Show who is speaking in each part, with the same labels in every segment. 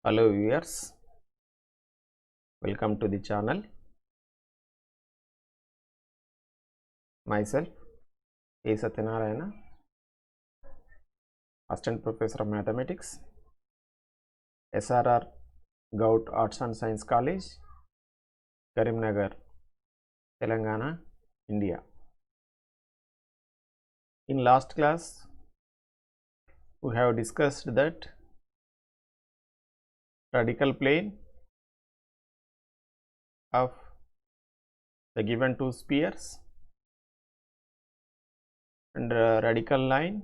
Speaker 1: Hello viewers, welcome to the channel. Myself A. Satyanarayana, Assistant Professor of Mathematics, SRR Gout Arts and Science College, Karimnagar, Telangana, India. In last class, we have discussed that radical plane of the given two spheres and radical line,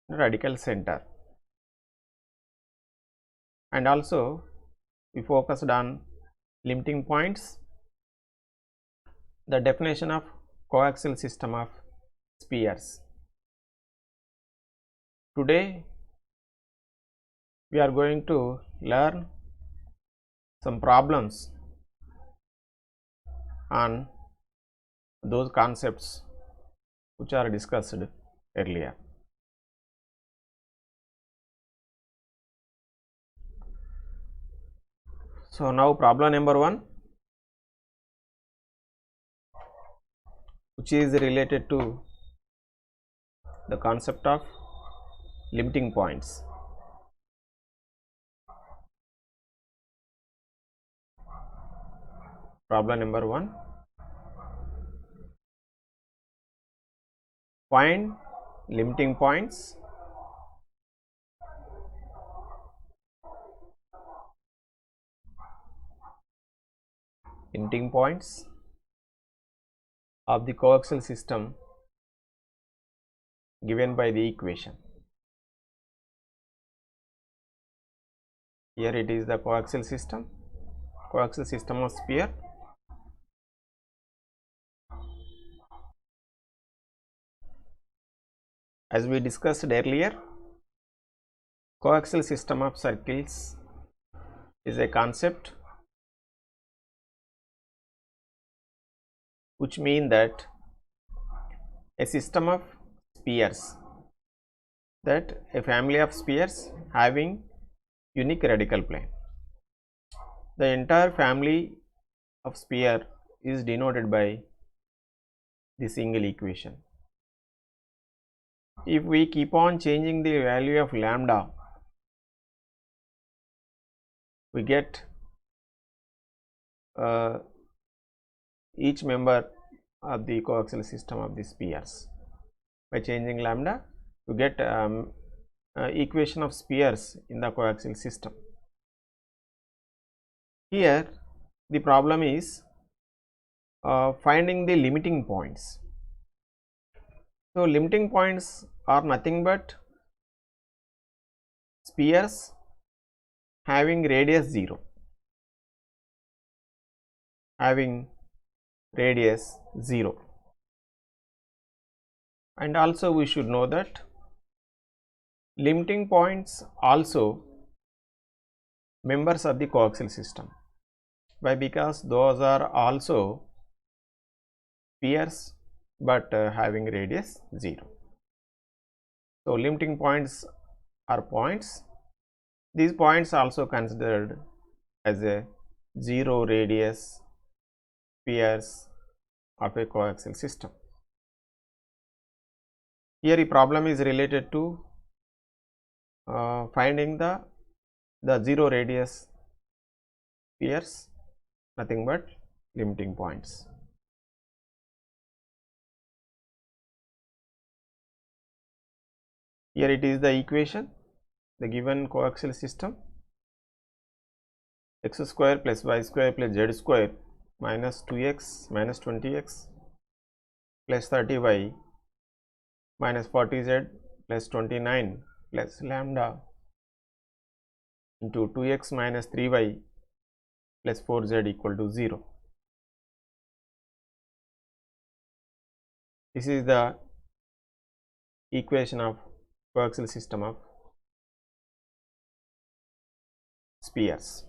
Speaker 1: radical center, and also we focused on limiting points, the definition of coaxial system of spheres. Today we are going to learn some problems on those concepts which are discussed earlier. So now problem number 1, which is related to the concept of limiting points. Problem number 1, find limiting points of the coaxial system given by the equation. Here it is the coaxial system of sphere. As we discussed earlier, coaxial system of circles is a concept which means that a system of spheres, that a family of spheres having unique radical plane. The entire family of sphere is denoted by the single equation. If we keep on changing the value of lambda, we get each member of the coaxial system of the spheres. By changing lambda, we get equation of spheres in the coaxial system. Here the problem is finding the limiting points. So limiting points are nothing but spheres having radius 0, and also we should know that limiting points also members of the coaxial system. Why? Because those are also spheres but having radius 0. So limiting points are points. These points also considered as a 0 radius spheres of a coaxial system. Here the problem is related to finding the 0 radius spheres, nothing but limiting points. Here it is the equation, the given coaxial system: x square plus y square plus z square minus 2x minus 20x plus 30y minus 40z plus 29 plus lambda into 2x minus 3y plus 4z equal to 0. This is the equation of coaxial system of spheres.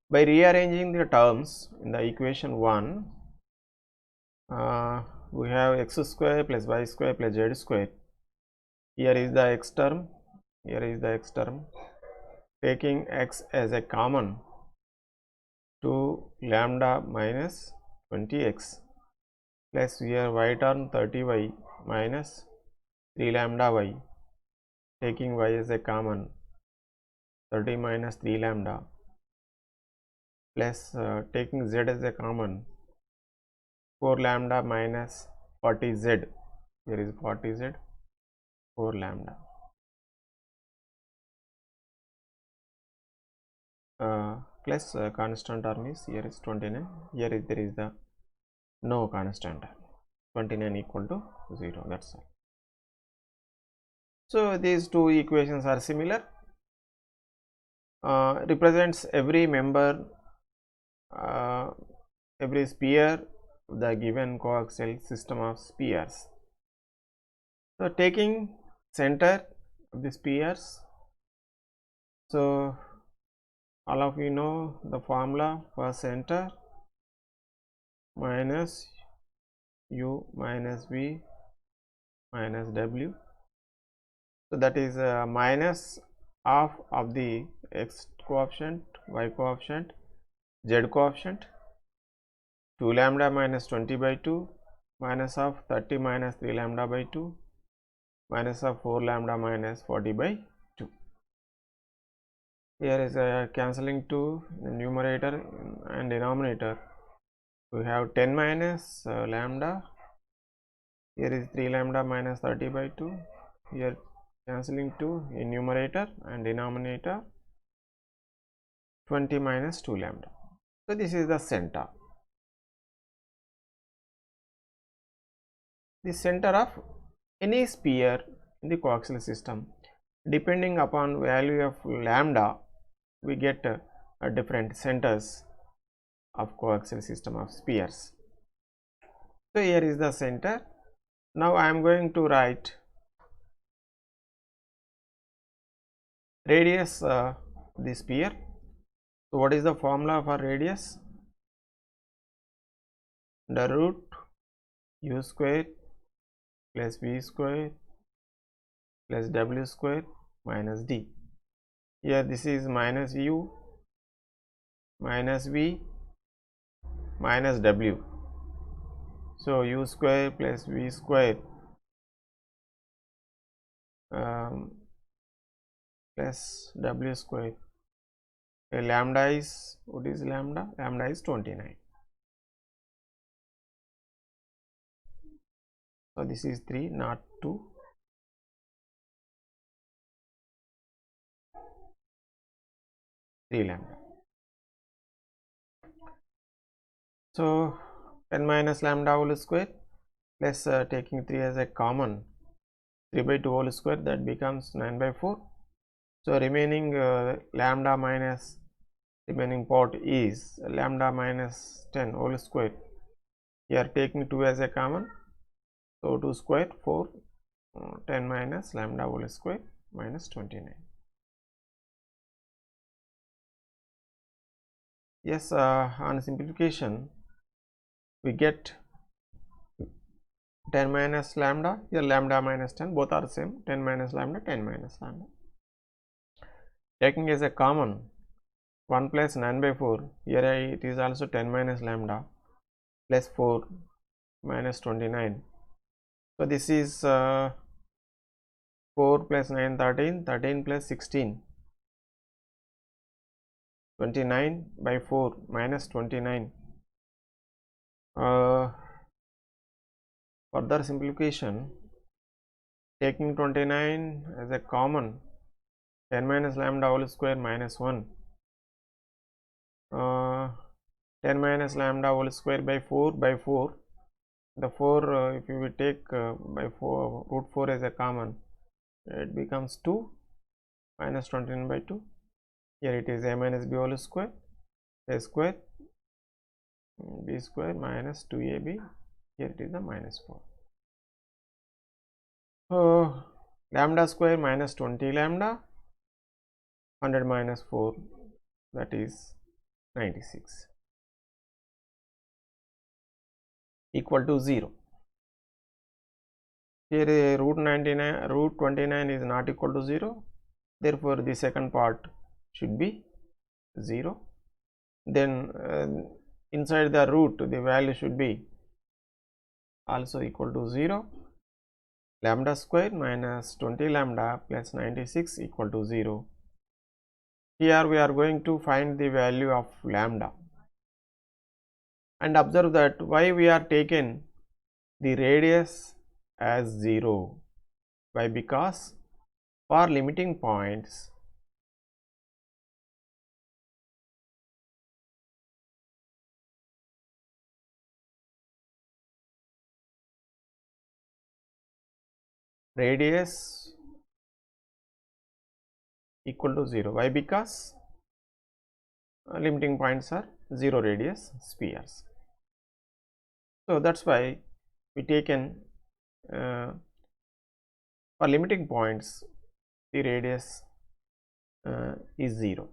Speaker 1: By rearranging the terms in the equation 1, we have x square plus y square plus z square. Here is the x term, here is the x term, taking x as a common, 2 lambda minus 20x plus here y term 30y minus 3 lambda y, taking y as a common, 30 minus 3 lambda plus taking z as a common, 4 lambda minus 40z, here is 40z, 4 lambda plus constant term is here is 29, here is there is the no constant term, 29 equal to 0, that's all. So these two equations are similar, represents every member, every sphere of the given coaxial system of spheres. So taking center of the spheres, so all of you know the formula for center, minus u minus v minus w, so that is minus half of the x coefficient, y coefficient, z coefficient, 2 lambda minus 20 by 2 minus of 30 minus 3 lambda by 2 minus of 4 lambda minus 40 by 2. Here is cancelling 2 in the numerator and denominator. We have 10 minus lambda, here is 3 lambda minus 30 by 2, here cancelling 2 in numerator and denominator, 20 minus 2 lambda. So this is the center. The center of any sphere in the coaxial system, depending upon value of lambda, we get different centers of coaxial system of spheres. So here is the center. Now I am going to write radius of the sphere. So what is the formula for radius? The root u square plus v square plus w square minus d. Here this is minus u minus v minus w. So u square plus v square plus w square. Lambda is, what is lambda? Lambda is 29. So this is 3, not 2. Lambda. So 10 minus lambda whole square plus taking 3 as a common, 3 by 2 whole square, that becomes 9 by 4. So remaining lambda minus remaining part is lambda minus 10 whole square. Here taking 2 as a common, so 2 square 4, 10 minus lambda whole square minus 29. Yes, on simplification we get 10 minus lambda, here lambda minus 10, both are same, 10 minus lambda, 10 minus lambda. Taking as a common 1 plus 9 by 4, here it is also 10 minus lambda plus 4 minus 29. So this is 4 plus 9, 13, 13 plus 16, 29 by 4 minus 29. Further simplification, taking 29 as a common, 10 minus lambda whole square minus 1, 10 minus lambda whole square by 4 by 4, the 4 if you will take by 4 root 4 as a common, it becomes 2 minus 29 by 2. Here it is a minus b whole square, a square, b square minus 2ab, here it is the minus 4. So lambda square minus 20 lambda, 100 minus 4, that is 96, equal to 0. Here root 29 is not equal to 0, therefore the second part should be 0. Then inside the root the value should be also equal to 0. Lambda square minus 20 lambda plus 96 equal to 0. Here we are going to find the value of lambda, and observe that why we are taken the radius as 0. Why? Because for limiting points radius equal to 0. Why? Because limiting points are 0 radius spheres. So that's why we taken for limiting points the radius is 0.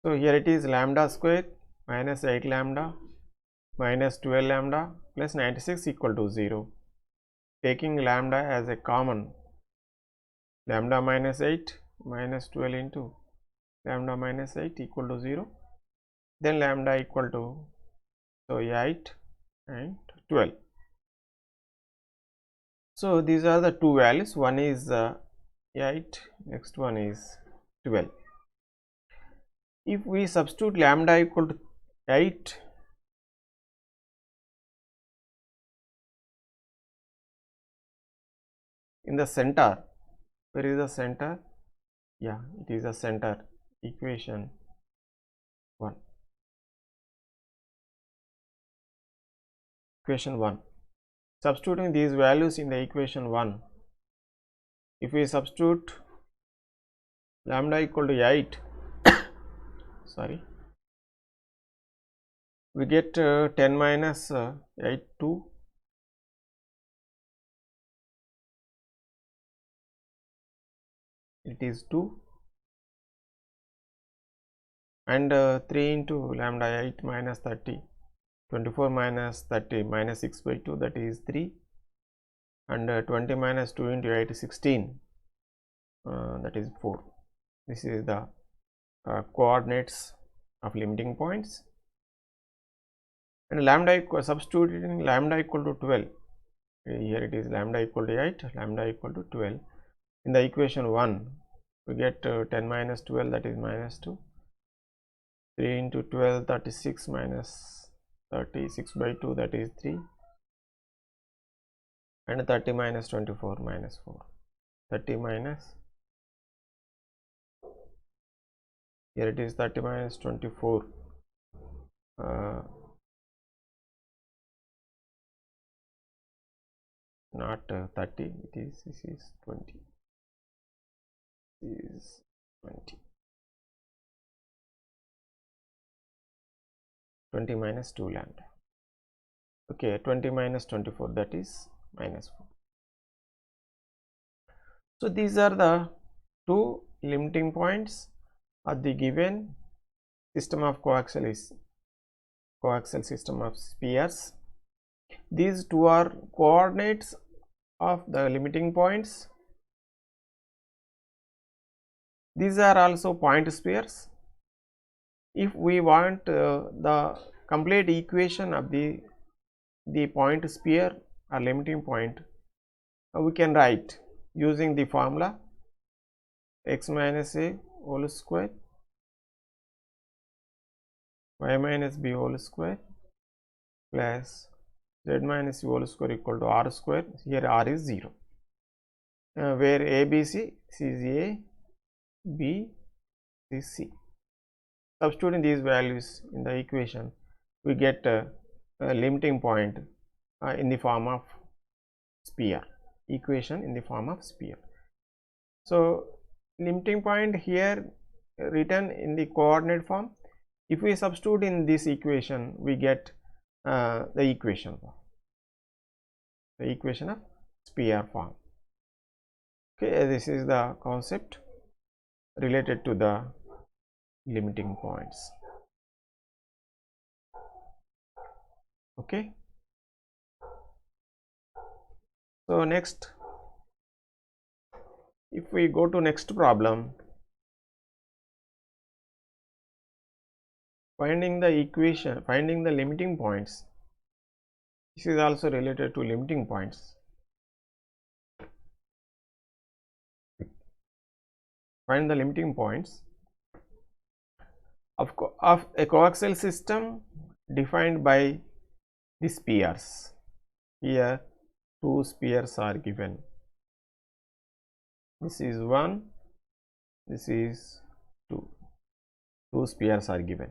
Speaker 1: So here it is lambda square minus 8 lambda minus 12 lambda plus 96 equal to 0. Taking lambda as a common, lambda minus 8 minus 12 into lambda minus 8 equal to 0. Then lambda equal to, so 8 and 12. So these are the two values, one is 8, next one is 12. If we substitute lambda equal to 8, in the center, where is the center? Yeah, it is the center, equation 1. Equation 1. Substituting these values in the equation 1, if we substitute lambda equal to 8, sorry, we get 10 minus 8, 2. It is 2, and 3 into lambda 8 minus 30, 24 minus 30 minus 6 by 2, that is 3, and 20 minus 2 into 8 is 16, that is 4. This is the coordinates of limiting points. And lambda equal, substituting lambda equal to 12, here it is lambda equal to 8, lambda equal to 12. In the equation 1, we get 10 minus 12, that is minus 2, 3 into 12, 36 minus 36 by 2, that is 3, and 30 minus 24 minus 4, 30 minus, here it is 30 minus 24, not 30, it is, this is 20, this is 20, 20 minus 2 lambda, okay, 20 minus 24, that is minus 4. So these are the two limiting points of the given system of coaxial system of spheres. These two are coordinates of the limiting points. These are also point spheres. If we want the complete equation of the point sphere or limiting point, we can write using the formula x minus a whole square y minus b whole square plus z minus c whole square equal to r square. Here r is 0, where a b c, c is a, b is c. Substituting these values in the equation, we get a limiting point in the form of sphere, equation in the form of sphere. So limiting point here written in the coordinate form. If we substitute in this equation, we get the equation of sphere form. Okay, this is the concept related to the limiting points. Okay, so next If we go to next problem, finding the limiting points. This is also related to limiting points. Find the limiting points of a coaxial system defined by the spheres. Here 2 spheres are given. This is 1, this is 2. 2 spheres are given.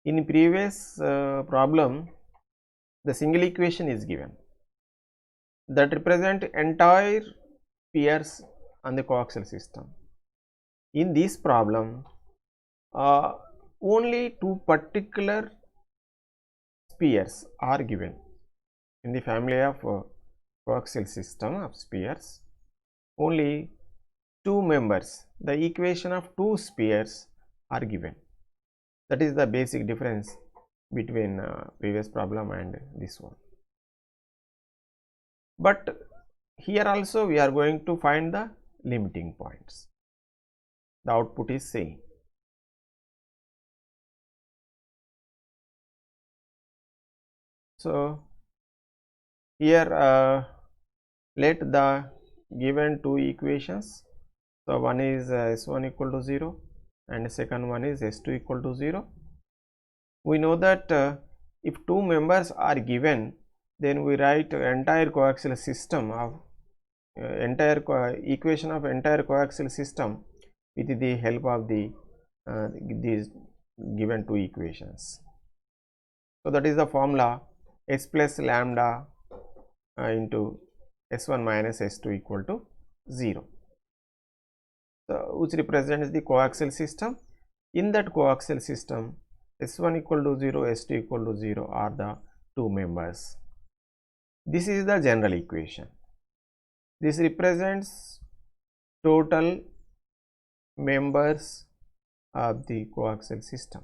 Speaker 1: In previous problem, the single equation is given that represent entire spheres on the coaxial system. In this problem, only 2 particular spheres are given. In the family of coaxial system of spheres, only 2 members, the equation of 2 spheres are given. That is the basic difference between previous problem and this one. But here also we are going to find the limiting points. The output is same. So here let the given 2 equations. So one is S1 equal to 0 and second one is S2 equal to 0. We know that if 2 members are given, then we write entire coaxial system of equation of entire coaxial system with the help of these given 2 equations. So that is the formula S plus lambda into S1 minus S2 equal to 0, which represents the coaxial system. In that coaxial system, S1 equal to 0, S2 equal to 0 are the 2 members. This is the general equation. This represents total members of the coaxial system.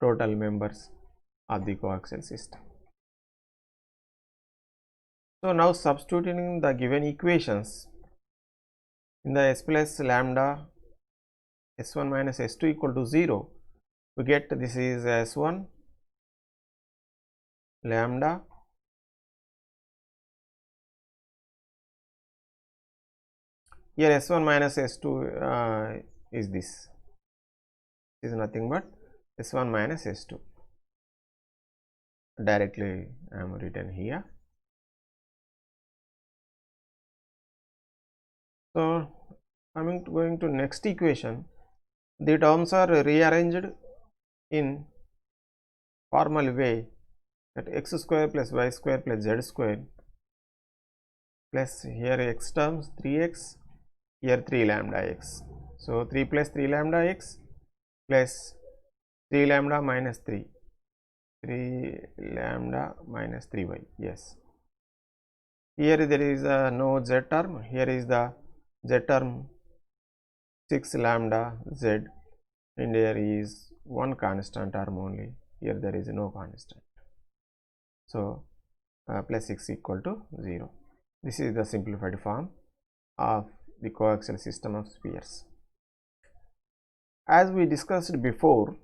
Speaker 1: Total members of the coaxial system. So now substituting the given equations in the S plus lambda S1 minus S2 equal to 0, we get this is S1 lambda here S1 minus S2 is this. This is nothing but S1 minus S2. Directly I am written here. So going to next equation. The terms are rearranged in formal way, that x square plus y square plus z square plus here x terms 3x, here 3 lambda x. So 3 plus 3 lambda x plus 3 lambda minus 3, 3 lambda minus 3y. Yes, here there is no z term, here is the z term 6 lambda z, and there is one constant term only, here there is no constant. So plus 6 equal to 0. This is the simplified form of the coaxial system of spheres. As we discussed before,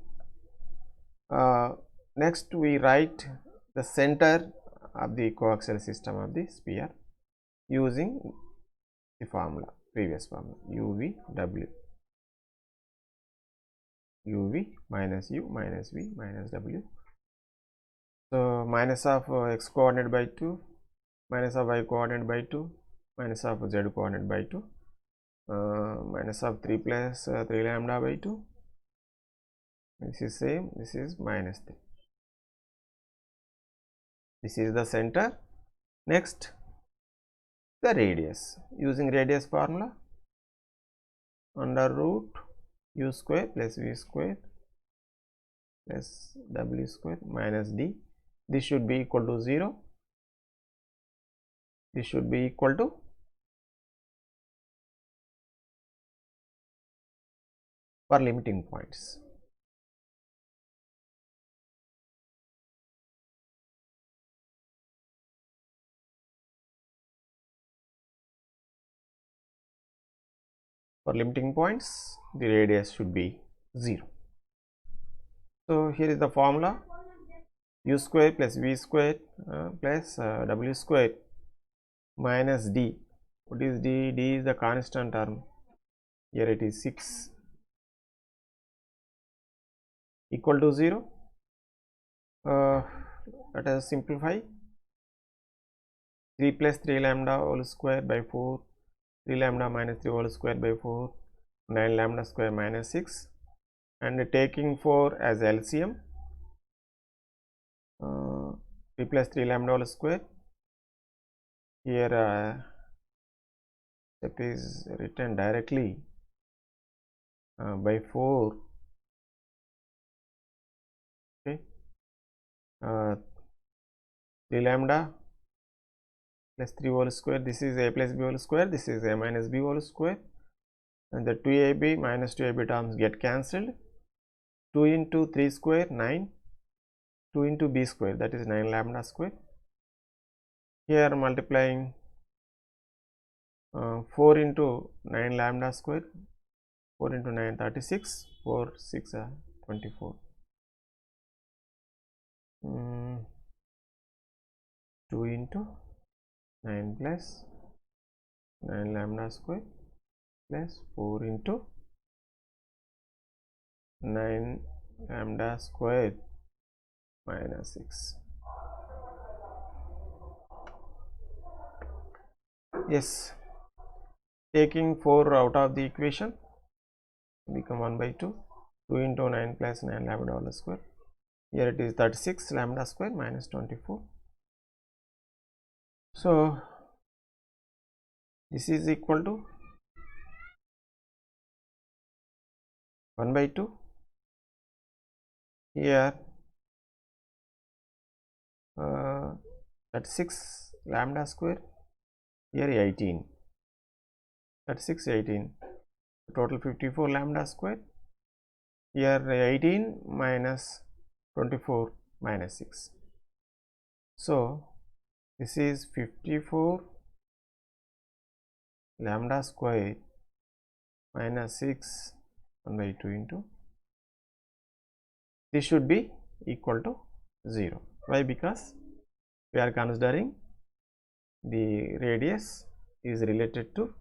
Speaker 1: next we write the center of the coaxial system of the sphere using the formula, previous formula, UVW. UV minus U minus V minus W. So minus of x coordinate by 2, minus of y coordinate by 2, minus of z coordinate by 2, minus of 3 plus 3 lambda by 2. This is same, this is minus 3. This is the center. Next, the radius. Using radius formula, under root u square plus v square plus w square minus d. This should be equal to 0. This should be equal to for limiting points. for limiting points the radius should be 0. So, here is the formula: u square plus v square plus w square minus d. What is d? D is the constant term. Here it is 6 equal to 0. Let us simplify. 3 plus 3 lambda whole square by 4, 3 lambda minus 3 whole square by 4, 9 lambda square minus 6, and taking 4 as LCM, 3 plus 3 lambda whole square. Here step is written directly by 4. Okay, 3 lambda plus 3 whole square, this is a plus b whole square, this is a minus b whole square, and the 2ab minus 2ab terms get cancelled. 2 into 3 square 9, 2 into b square, that is 9 lambda square. Here multiplying 4 into 9 lambda square, 4 into 9 36, 4 6 24. 2 into 9 plus 9 lambda square plus 4 into 9 lambda square minus 6. Yes, taking 4 out of the equation become 1 by 2. 2 into 9 plus 9 lambda whole square. Here it is 36 lambda square minus 24. So, this is equal to 1 by 2. Here 36 lambda square, here 18, 36 18, total 54 lambda square. Here 18 minus 24 minus 6. So, this is 54 lambda square minus 6 1 by 2 into, this should be equal to 0. Why? Because we are considering the radius is related to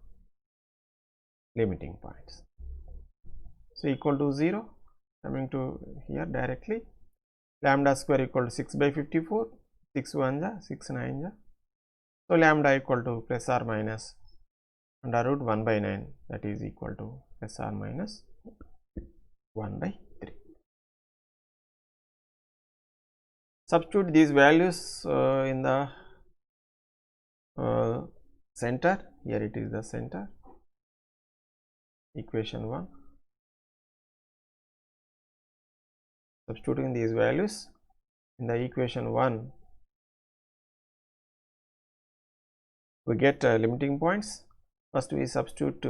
Speaker 1: limiting points. So, equal to 0, coming to here directly, lambda square equal to 6 by 54, 6 1 ja, 6 9 ja. So, lambda equal to plus or minus under root 1 by 9, that is equal to plus or minus 1 by 3. Substitute these values in the center. Here it is the center, equation 1. Substituting these values in the equation 1, we get limiting points. First we substitute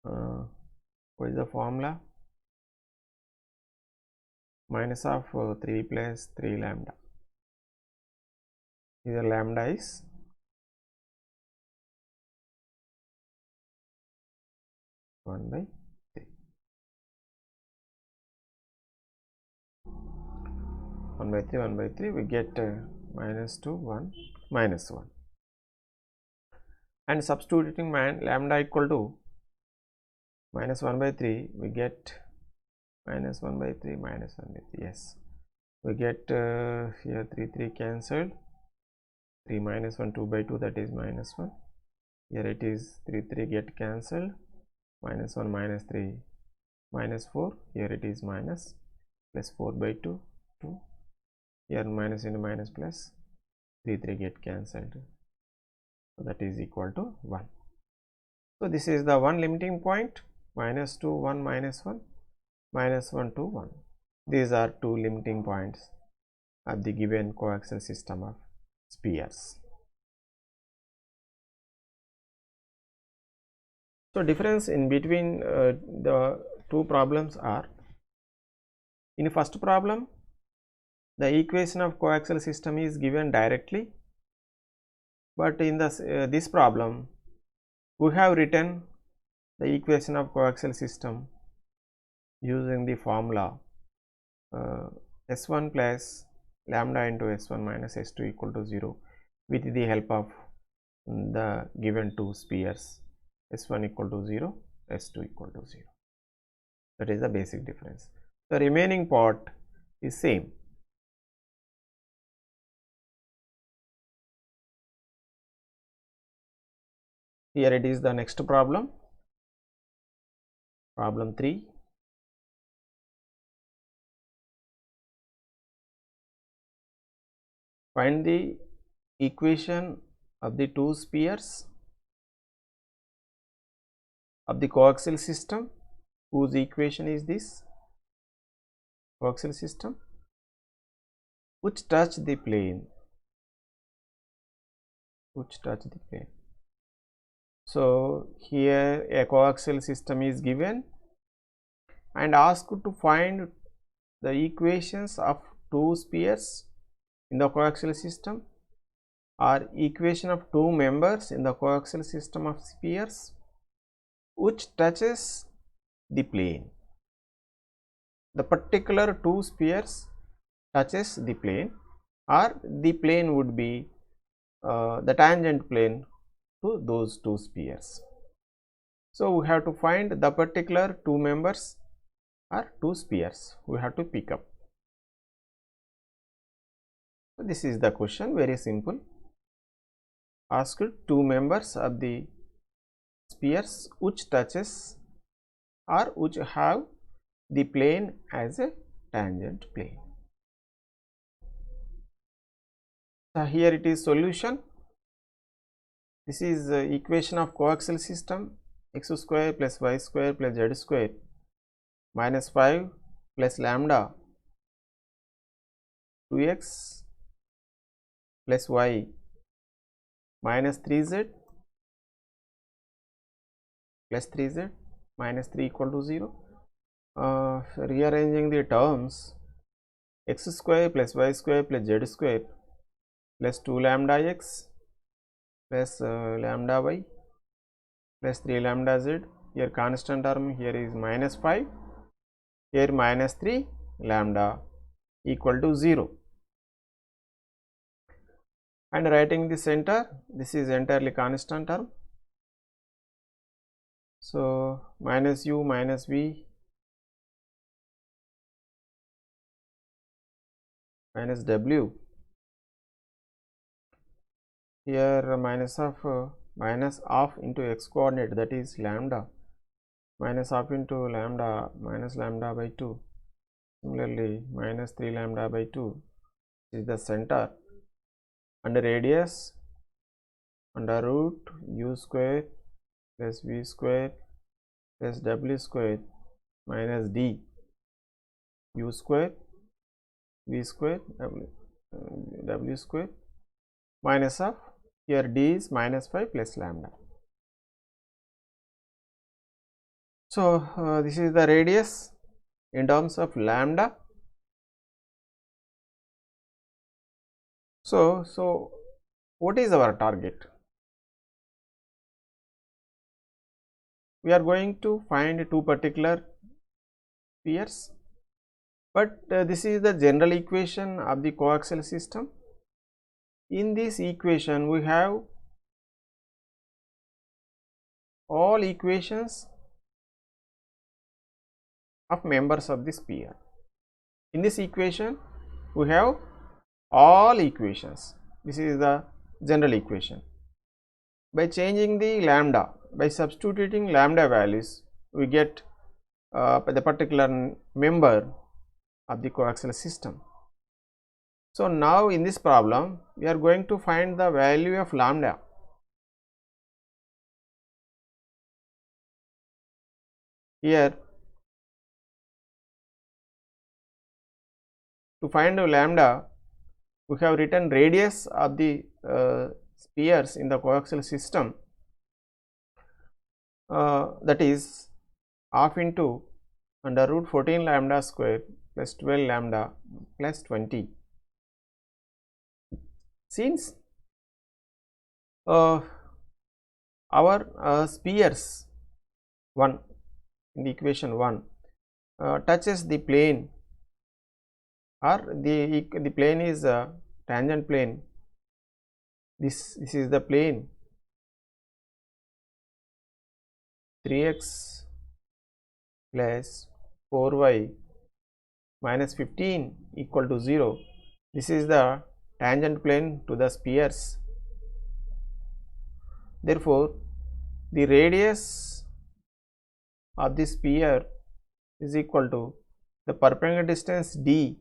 Speaker 1: what is the formula? Minus of 3 plus 3 lambda. Here lambda is 1 by 3. 1 by 3, 1 by 3, we get minus 2, 1, minus 1. And substituting lambda equal to minus 1 by 3, we get minus 1 by 3, minus 1 by 3. Yes, we get here 3 3 cancelled, 3 minus 1, 2 by 2, that is minus 1. Here it is 3 3 get cancelled, minus 1 minus 3 minus 4. Here it is minus, plus 4 by 2 2. Here minus into minus plus, 3 3 get cancelled. So, that is equal to 1. So, this is the one limiting point, minus 2 1 minus 1, minus 1 2 1. These are two limiting points of the given coaxial system of spheres. So, difference in between the two problems are, in the first problem the equation of coaxial system is given directly, but in this problem we have written the equation of coaxial system using the formula S1 plus lambda into S1 minus S2 equal to 0 with the help of the given two spheres S1 equal to 0, S2 equal to 0. That is the basic difference. The remaining part is same. Here it is the next problem, problem 3. Find the equation of the two spheres of the coaxial system whose equation is this coaxial system which touch the plane, So here a coaxial system is given and asked to find the equations of two spheres in the coaxial system or equation of two members in the coaxial system of spheres which touches the plane. The particular two spheres touches the plane or the plane would be the tangent plane to those two spheres. So we have to find the particular two members or two spheres we have to pick up. So this is the question, very simple. Asked two members of the spheres which touches or which have the plane as a tangent plane. So here it is solution. This is the equation of coaxial system x square plus y square plus z square minus 5 plus lambda 2x plus y minus 3z plus 3z minus 3 equal to 0. Rearranging the terms, x square plus y square plus z square plus 2 lambda x plus lambda y plus 3 lambda z. Here constant term, here is minus 5, here minus 3 lambda equal to 0. And writing the center, this is entirely constant term. So minus u minus v minus w. Here minus half into x coordinate, that is lambda, minus half into lambda minus lambda by 2. Similarly minus 3 lambda by 2 is the center, and radius under root u square plus v square plus w square minus d u square v square w square minus of, here d is minus 5 plus lambda. So this is the radius in terms of lambda. So what is our target? We are going to find two particular spheres, but this is the general equation of the coaxial system. In this equation we have all equations of members of the sphere. In this equation we have all equations. This is the general equation. By changing the lambda, by substituting lambda values, we get the particular member of the coaxial system. So now in this problem we are going to find the value of lambda. Here to find lambda, we have written radius of the spheres in the coaxial system, that is half into under root 14 lambda square plus 12 lambda plus 20. Since our spheres 1 in the equation 1 touches the plane, or the plane is a tangent plane. This is the plane 3x plus 4y minus 15 equal to 0. This is the tangent plane to the spheres. Therefore, the radius of the sphere is equal to the perpendicular distance d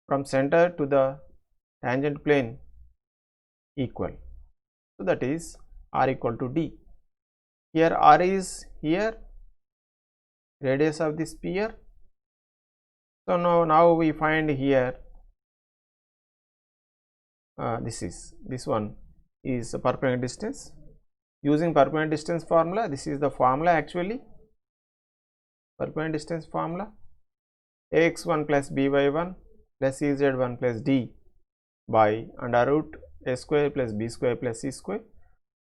Speaker 1: from center to the tangent plane equal. So, that is r equal to d. Here r is here radius of the sphere. So, now we find here this one is a perpendicular distance. Using perpendicular distance formula, this is the formula actually, perpendicular distance formula, ax1 plus by1 plus ez1 plus d by under root a square plus b square plus c square,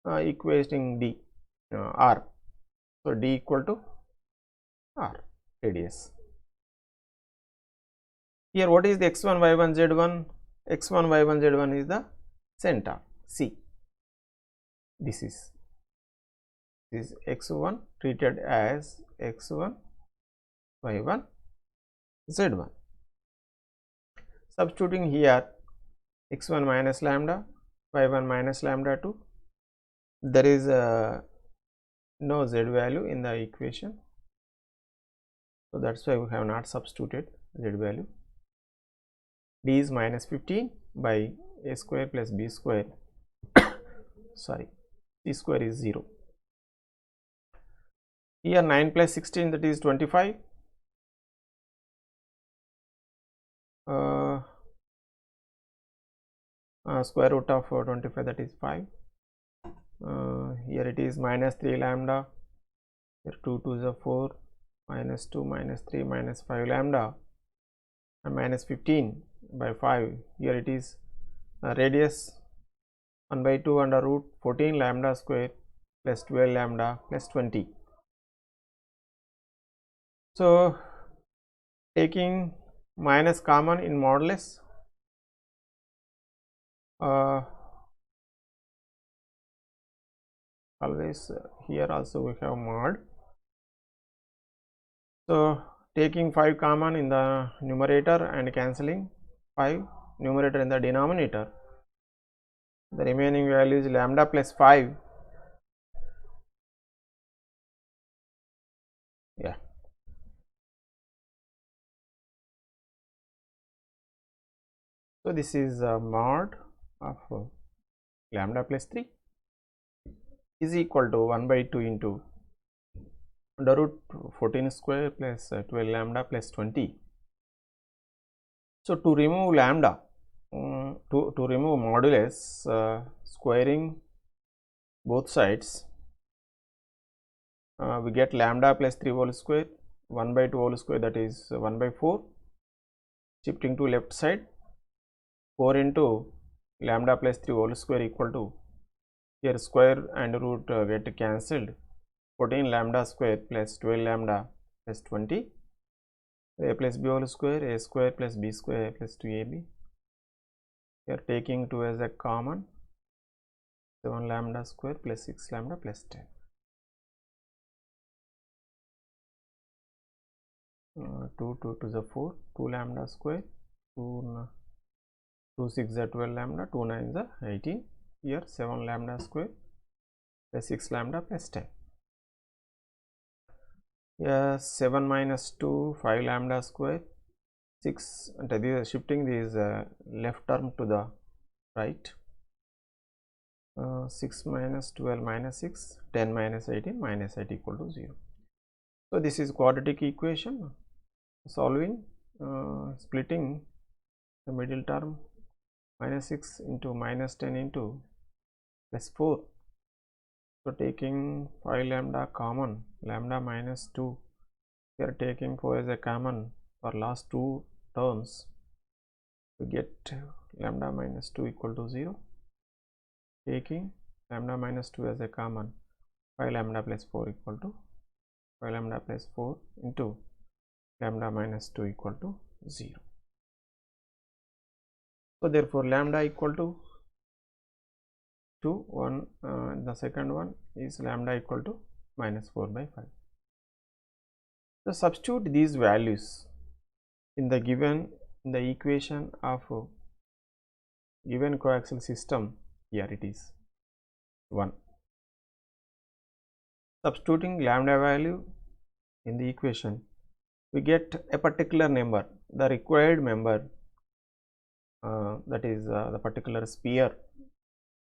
Speaker 1: equating d r. So, d equal to r, radius. Here what is the x1 y1 z1? x1 y1 z1 is the center C. This is x1 treated as x1 y1 z1. Substituting here x1 minus lambda, y1 minus lambda 2, there is no z value in the equation. So, that is why we have not substituted z value. D is minus 15 by a square plus b square, sorry, c square is 0. Here 9 plus 16, that is 25. Square root of 25, that is 5. Here it is minus 3 lambda, here 2 2 is 4, minus 2 minus 3 minus 5 lambda, and minus 15 by 5. Here it is radius 1 by 2 under root 14 lambda square plus 12 lambda plus 20. So, taking minus common in modulus, always here also we have mod. So, taking 5 common in the numerator and cancelling 5 numerator in the denominator, the remaining value is lambda plus 5. Yeah. So, this is mod of lambda plus 3 is equal to 1 by 2 into under root 14 square plus 12 lambda plus 20. So, to remove lambda, to remove modulus, squaring both sides, we get lambda plus 3 whole square, 1 by 2 whole square, that is 1 by 4, shifting to left side, 4 into lambda plus 3 whole square equal to, here square and root get cancelled, 14 lambda square plus 12 lambda plus 20, a plus b whole square, a square plus b square plus 2ab. Here taking 2 as a common, 7 lambda square plus 6 lambda plus 10. 2 to the 4, 2 lambda square, 2 6 is 12 lambda, 2 9 is 18. Here 7 lambda square plus 6 lambda plus 10. Here 7 minus 2, 5 lambda square, 6, and this is shifting this left term to the right. 6 minus 12 minus 6, 10 minus 18, minus 8 equal to 0. So, this is quadratic equation. Solving, splitting the middle term, minus 6 into minus 10 into plus 4. So, taking 5 lambda common, lambda minus 2, here taking 4 as a common for last 2 terms, we get lambda minus 2 equal to 0. Taking lambda minus 2 as a common, 5 lambda plus 4 equal to 5 lambda plus 4 into lambda minus 2 equal to 0. So therefore lambda equal to 2, the second one is lambda equal to minus 4 by 5. So substitute these values in the equation of given coaxial system. Here it is 1. Substituting lambda value in the equation, we get a particular number, the required member, that is the particular sphere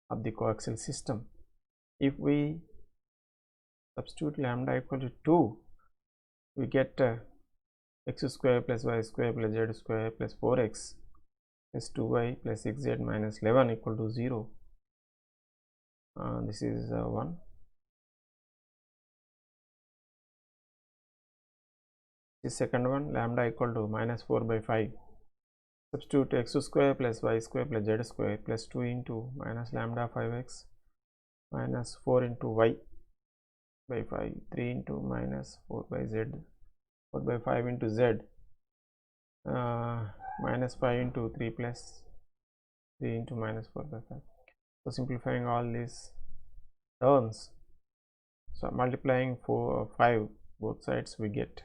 Speaker 1: of the coaxial system. If we substitute lambda equal to 2, we get x square plus y square plus z square plus 4x plus 2y plus 6z minus 11 equal to 0. This is 1. The second one, lambda equal to minus 4 by 5. Substitute x square plus y square plus z square plus 2 into minus lambda 5x minus 4 into y by 5, 3 into minus 4 by z, 4 by 5 into z, minus 5 into 3 plus 3 into minus 4 by 5. So simplifying all these terms, so multiplying 5 both sides, we get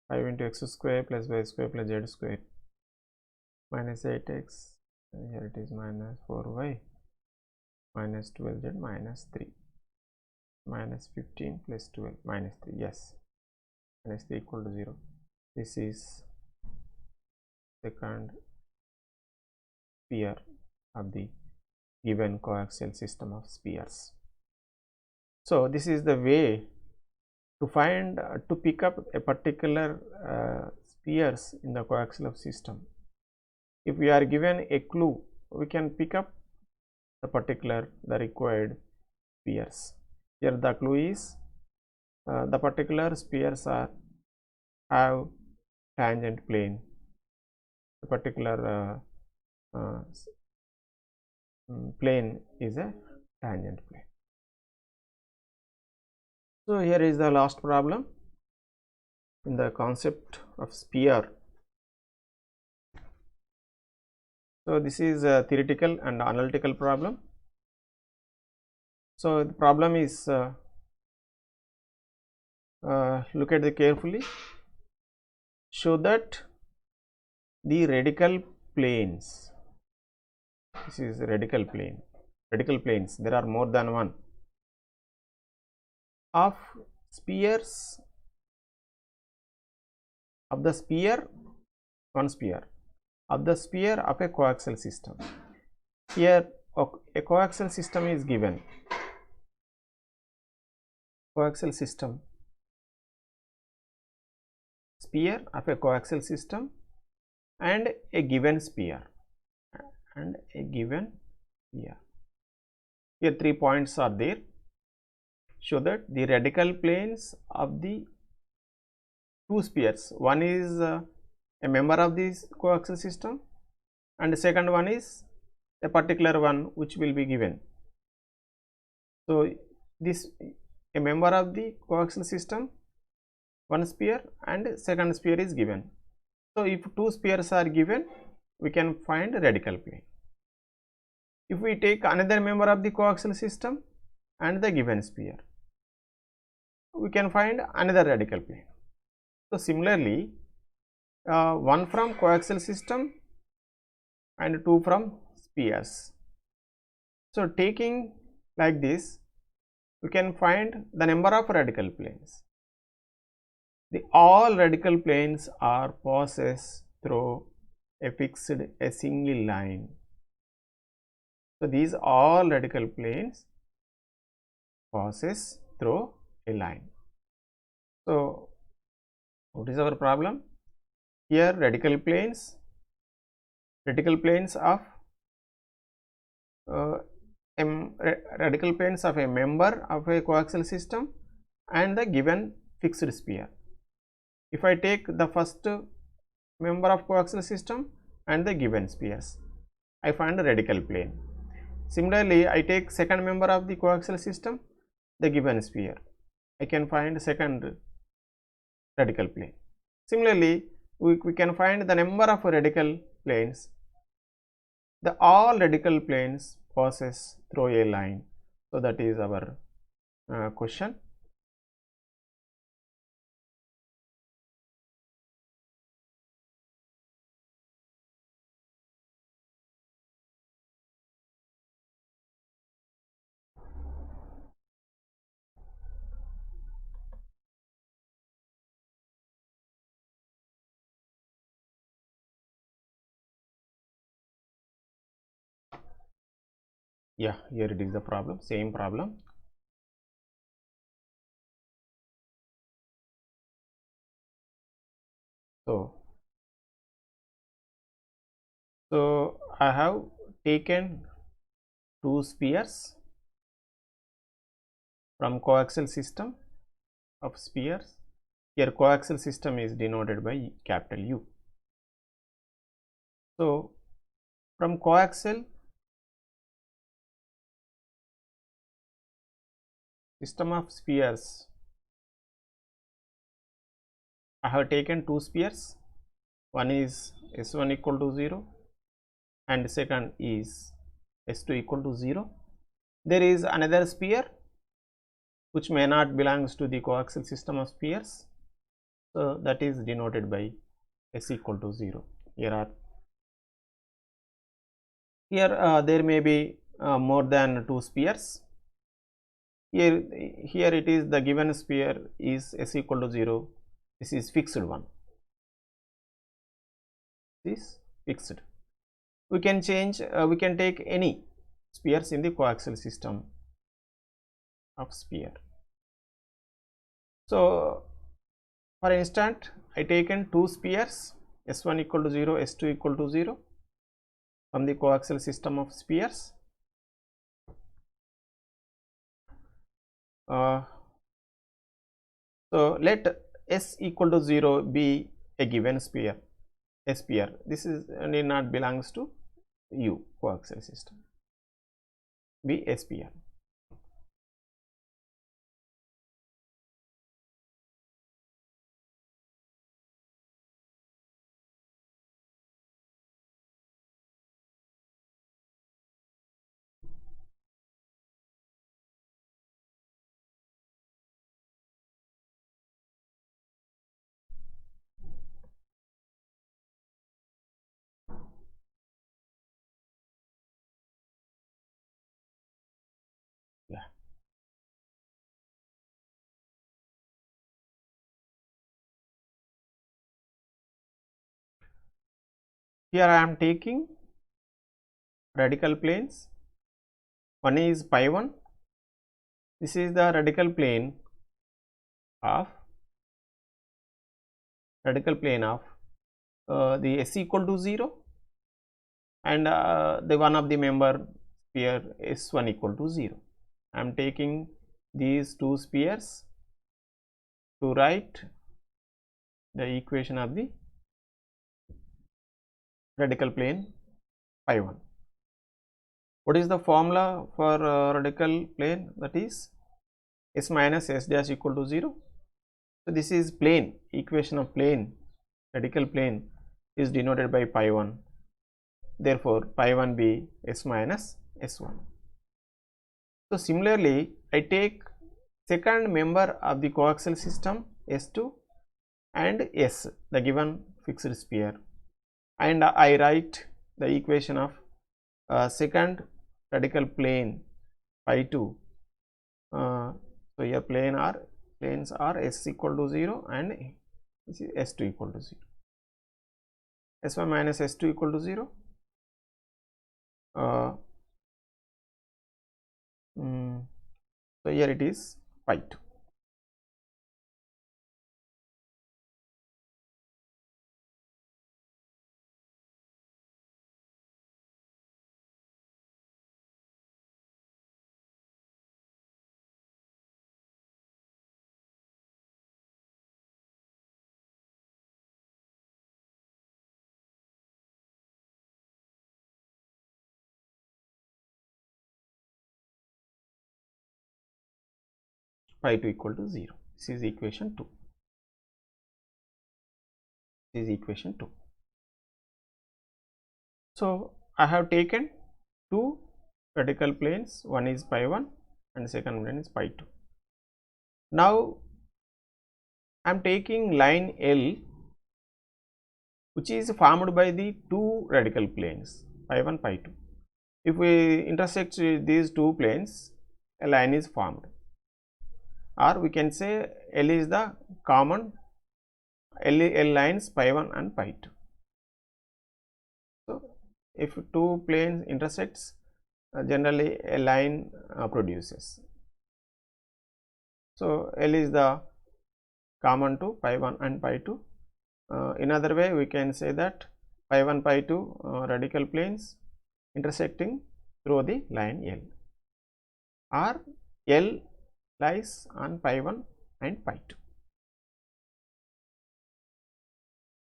Speaker 1: 5 into x square plus y square plus z square minus 8x, and here it is minus 4y minus 12z minus 3 minus 15 plus 12 minus 3, yes, minus 3 equal to 0. This is second sphere of the given coaxial system of spheres. So this is the way to find to pick up a particular spheres in the coaxial system. If we are given a clue, we can pick up the required spheres. Here the clue is the particular spheres have tangent plane. The particular plane is a tangent plane. So here is the last problem in the concept of sphere. So this is a theoretical and analytical problem. So the problem is, look at it carefully, show that the radical planes, this is radical plane, radical planes, there are more than one, of spheres of the sphere, one sphere of the sphere of a coaxial system. Here a coaxial system is given, coaxial system, sphere of a coaxial system and a given sphere, and a given sphere. Here 3 points are there. Show that the radical planes of the two spheres, one is a member of this coaxial system and the second one is a particular one which will be given. So this a member of the coaxial system, one sphere, and second sphere is given. So if two spheres are given, we can find radical plane. If we take another member of the coaxial system and the given sphere, we can find another radical plane. So similarly, one from coaxial system and two from spheres. So taking like this, we can find the number of radical planes. All radical planes are passes through a single line. So these all radical planes passes through a line. So what is our problem? Here radical planes of radical planes of a member of a coaxial system and the given fixed sphere. If I take the first member of coaxial system and the given spheres, I find a radical plane. Similarly, I take second member of the coaxial system, the given sphere, I can find second radical plane. Similarly, we can find the number of radical planes. The all radical planes passes through a line. So that is our question. Yeah, here it is the problem, same problem. So I have taken two spheres from coaxial system of spheres. Here coaxial system is denoted by capital U. So from coaxial system of spheres, I have taken two spheres. One is S1 equal to 0 and second is S2 equal to 0. There is another sphere which may not belongs to the coaxial system of spheres. So that is denoted by S equal to 0. Here there may be more than two spheres. Here it is the given sphere is S equal to 0. This is fixed one. This is fixed. We can change. We can take any spheres in the coaxial system of sphere. So for instance, I taken two spheres S1 equal to 0, S2 equal to 0 from the coaxial system of spheres. So let S equal to 0 be a given sphere, a sphere. This is need not belongs to U coaxial system. Be a sphere. Yeah. Here I am taking radical planes. One is pi 1. This is the radical plane of the S equal to 0 and the one of the member sphere S1 equal to 0. I am taking these two spheres to write the equation of the radical plane pi 1. What is the formula for radical plane? That is S minus S dash equal to 0. So this is plane, equation of plane, radical plane is denoted by pi 1. Therefore pi 1 be S minus S1. So similarly, I take second member of the coaxial system S2 and S, the given fixed sphere, and I write the equation of second radical plane pi 2. So here planes are S equal to 0 and this is S2 equal to 0. S1 minus S2 equal to 0. So here it is pi 2. pi 2 equal to 0. This is equation 2. This is equation 2. So I have taken two vertical planes, one is pi 1 and second one is pi 2. Now I am taking line L, which is formed by the two radical planes pi 1 pi 2. If we intersect these two planes, a line is formed, or we can say L is the common L lines pi 1 and pi 2. So if two planes intersects, generally a line produces. So L is the common to pi 1 and pi 2. In other way, we can say that pi 1 pi 2 radical planes intersecting through the line L, or L lies on pi 1 and pi 2.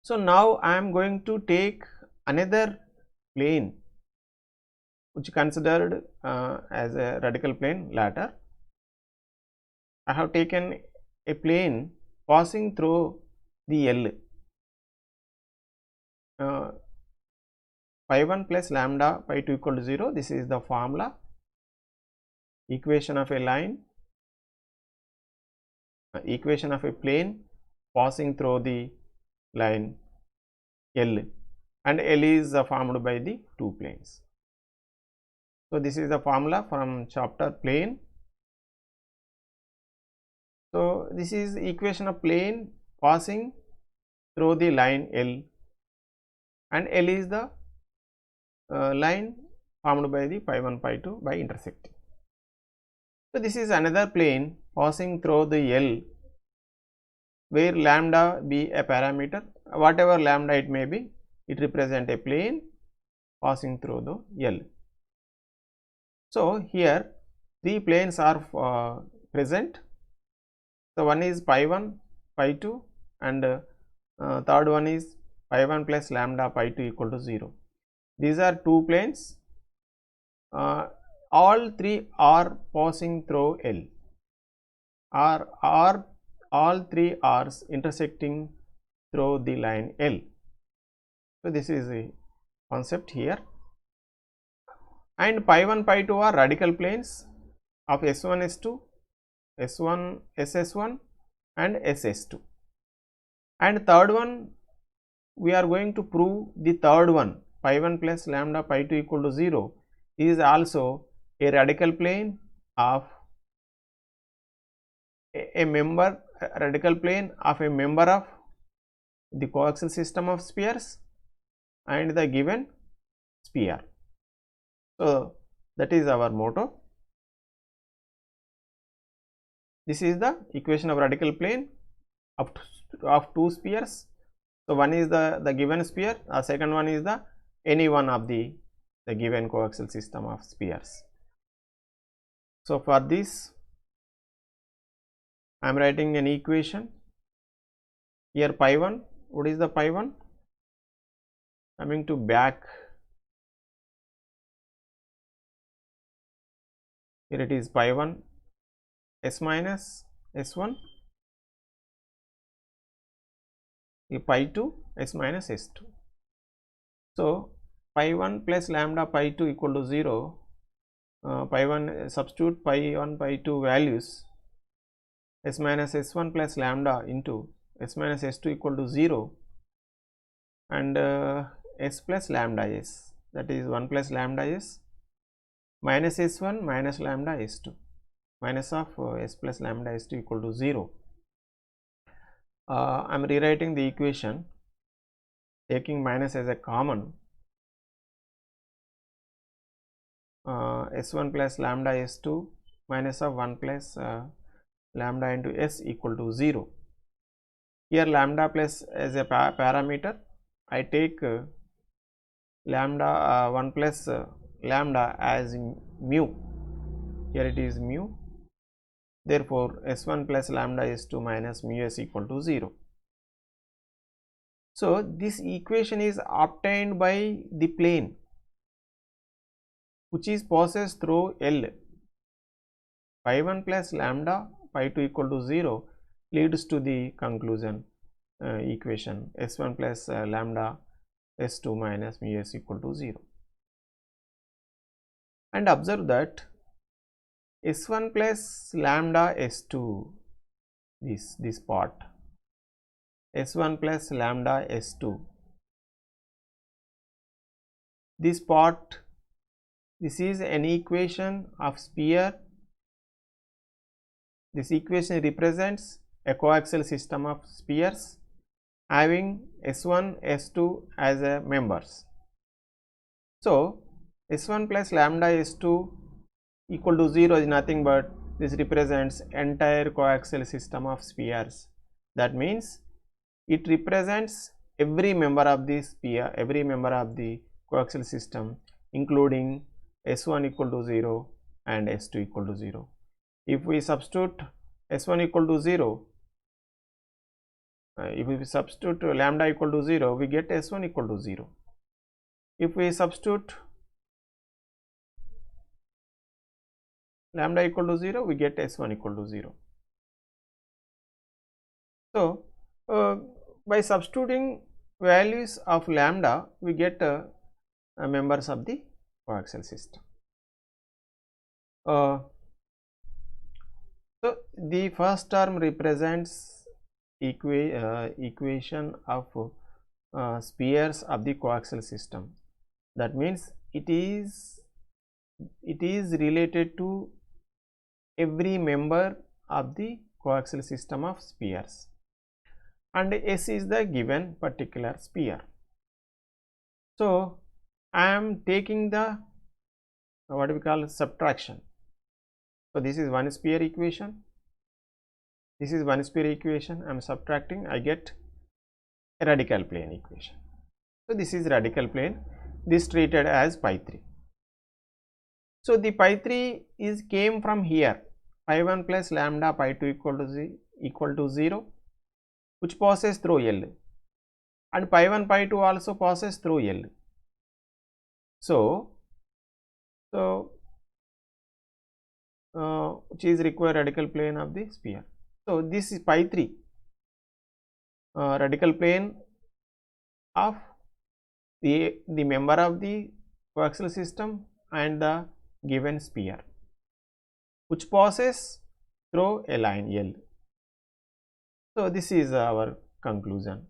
Speaker 1: So now I am going to take another plane which considered as a radical plane later. I have taken a plane passing through the L. Pi 1 plus lambda pi 2 equal to 0. This is the formula, equation of a line, equation of a plane passing through the line L, and L is formed by the two planes. So this is the formula from chapter plane. So this is equation of plane passing through the line L, and L is the line formed by the pi 1 pi 2 by intersecting. So this is another plane passing through the L, where lambda be a parameter, whatever lambda it may be, it represents a plane passing through the L. So here three planes are present. So one is pi 1 pi 2 and third one is pi 1 plus lambda pi 2 equal to 0. These are two planes. All three are passing through L, or all three are intersecting through the line L. So this is a concept here. And pi 1 pi 2 are radical planes of S1 S2, S1 SS1 and SS2. And third one, we are going to prove the third one, pi 1 plus lambda pi 2 equal to 0, is also a radical plane of a radical plane of a member of the coaxial system of spheres and the given sphere. So that is our motto. This is the equation of radical plane of two spheres. So one is the given sphere, second one is the any one of the given coaxial system of spheres. So for this I am writing an equation here. Pi 1, what is the pi 1? Coming to back, here it is pi 1 S minus S1, pi 2 S minus S2. So pi 1 plus lambda pi 2 equal to 0. Pi 1, substitute pi 1 pi 2 values, S minus S1 plus lambda into S minus S2 equal to 0, and S plus lambda S, that is 1 plus lambda S minus S1 minus lambda S2, minus of S plus lambda S2 equal to 0. I am rewriting the equation taking minus as a common. S1 plus lambda S2 minus of 1 plus lambda into S equal to 0. Here lambda plus as a parameter, I take lambda 1 plus lambda as mu. Here it is mu. Therefore S1 plus lambda S2 minus mu S equal to 0. So this equation is obtained by the plane which is passes through L. Pi 1 plus lambda pi 2 equal to 0 leads to the conclusion equation S1 plus lambda S2 minus mu S equal to 0. And observe that S1 plus lambda S2, this part, S1 plus lambda S2, this part, this is an equation of sphere. This equation represents a coaxial system of spheres having S1, S2 as a members. So, S1 plus lambda S2 equal to 0 is nothing but this represents entire coaxial system of spheres. That means it represents every member of the sphere, every member of the coaxial system, including S1 equal to 0 and S2 equal to 0. If we substitute S1 equal to 0, if we substitute lambda equal to 0, we get S1 equal to 0. If we substitute lambda equal to 0, we get S1 equal to 0. So, by substituting values of lambda, we get members of the coaxial system. So, the first term represents equation of spheres of the coaxial system. That means it is related to every member of the coaxial system of spheres, and S is the given particular sphere. So, I am taking the what we call subtraction. So, this is one sphere equation, this is one sphere equation, I am subtracting, I get a radical plane equation. So, this is radical plane, this treated as pi 3. So, the pi 3 came from here, pi 1 plus lambda pi 2 equal to 0, which passes through L, and pi 1 pi 2 also passes through L. So, which is required radical plane of the sphere. So, this is pi 3 radical plane of the member of the coaxial system and the given sphere, which passes through a line L. So, this is our conclusion.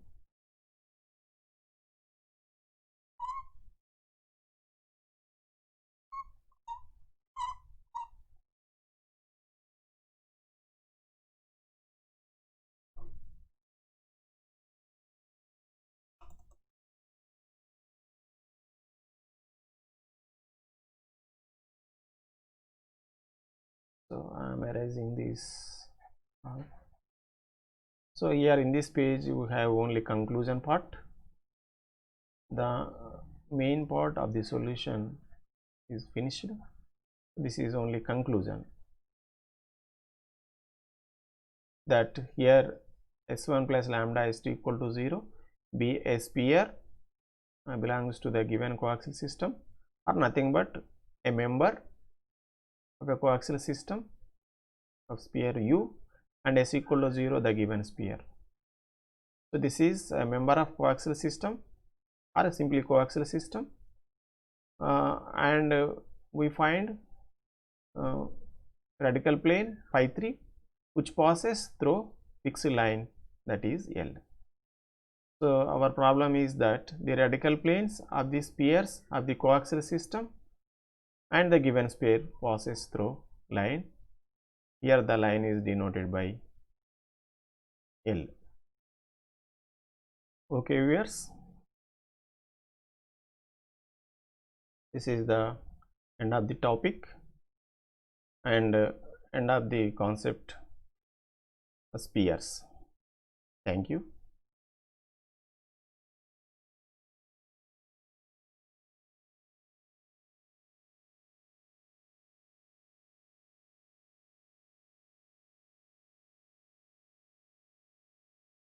Speaker 1: So, I am erasing this. So, here in this page we have only conclusion part. The main part of the solution is finished. This is only conclusion, that here S1 plus lambda is equal to 0 be a sphere belongs to the given coaxial system or nothing but a member of a coaxial system of sphere U, and S equal to 0 the given sphere. So, this is a member of coaxial system or simply coaxial system, and we find radical plane pi 3 which passes through fixed line, that is L. So, our problem is that the radical planes of the spheres of the coaxial system and the given sphere passes through line. Here the line is denoted by L. Okay, viewers, this is the end of the topic and end of the concept of spheres. Thank you.